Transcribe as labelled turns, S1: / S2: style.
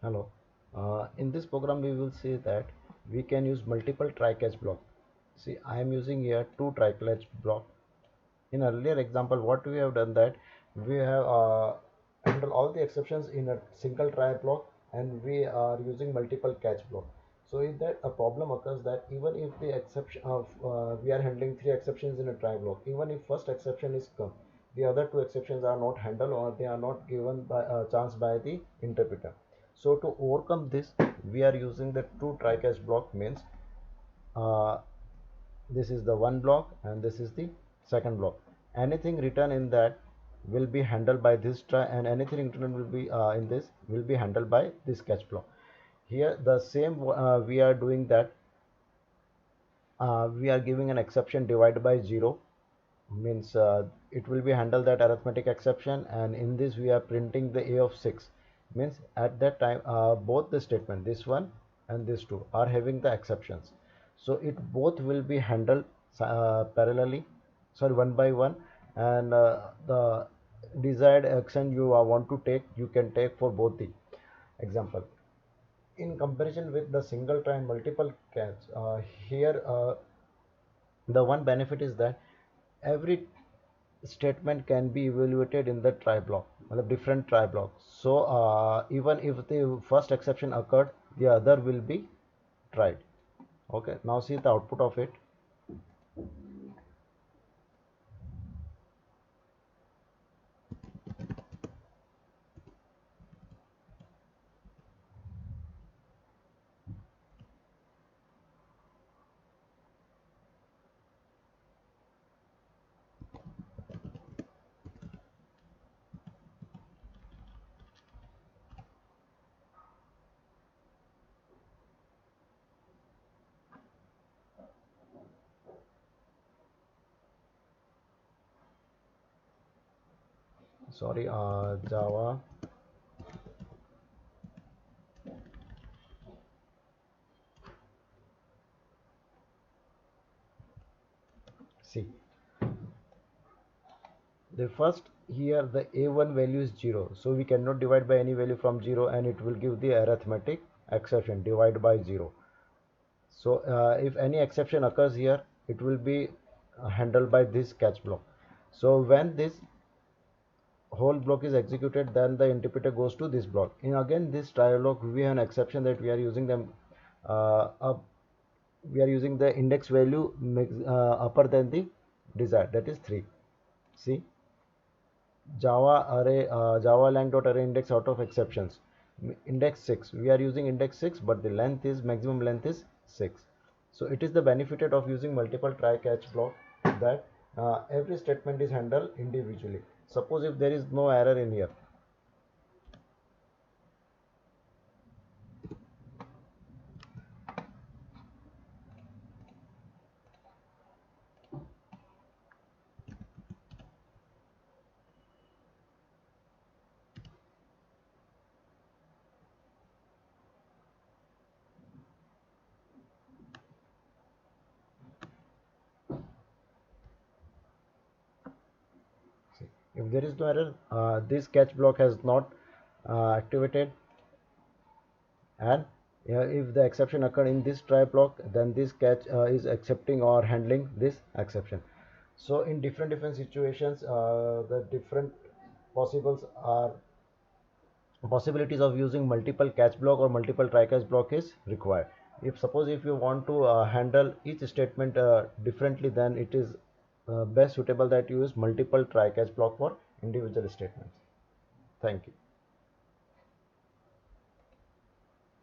S1: Hello. In this program, we will see that we can use multiple try-catch block. See, I am using here two try-catch block. In earlier example, what we have done that we have handled all the exceptions in a single try block, and we are using multiple catch block. So if that a problem occurs that even if the exception of we are handling three exceptions in a try block, even if first exception is come, the other two exceptions are not handled or they are not given by a chance by the interpreter. So to overcome this, we are using the two try catch block. Means uh, this is the one block and this is the second block. Anything written in that will be handled by this try, and anything written will be in this will be handled by this catch block. Here the same we are doing that we are giving an exception divided by 0. Means it will be handled that arithmetic exception, and in this we are printing the a of 6. Means at that time both the statement, this one and this two, are having the exceptions, so it both will be handled parallelly, sorry, one by one. And the desired action you want to take, you can take for both the example. In comparison with the single try and multiple catch, here the one benefit is that every statement can be evaluated in the try block, different try blocks. So even if the first exception occurred, the other will be tried. Okay, now see the output of it. Sorry, Java. See, the first here the a1 value is 0, so we cannot divide by any value from 0, and it will give the arithmetic exception divide by 0. So if any exception occurs here, it will be handled by this catch block. So when this whole block is executed, then the interpreter goes to this block. In again this try block, we have an exception that we are using them up, we are using the index value upper than the desired, that is 3. See, Java array, Java lang dot array index out of exceptions, index 6. We are using index 6, but the length is maximum length is 6. So it is the benefit of using multiple try catch block, that every statement is handled individually. Suppose if there is no error in here, if there is no error, this catch block has not activated, and if the exception occurred in this try block, then this catch is accepting or handling this exception. So in different situations, the different possibles are possibilities of using multiple catch block or multiple try catch block is required. If suppose if you want to handle each statement differently, then it is best suitable that you use multiple try catch block for individual statements. Thank you.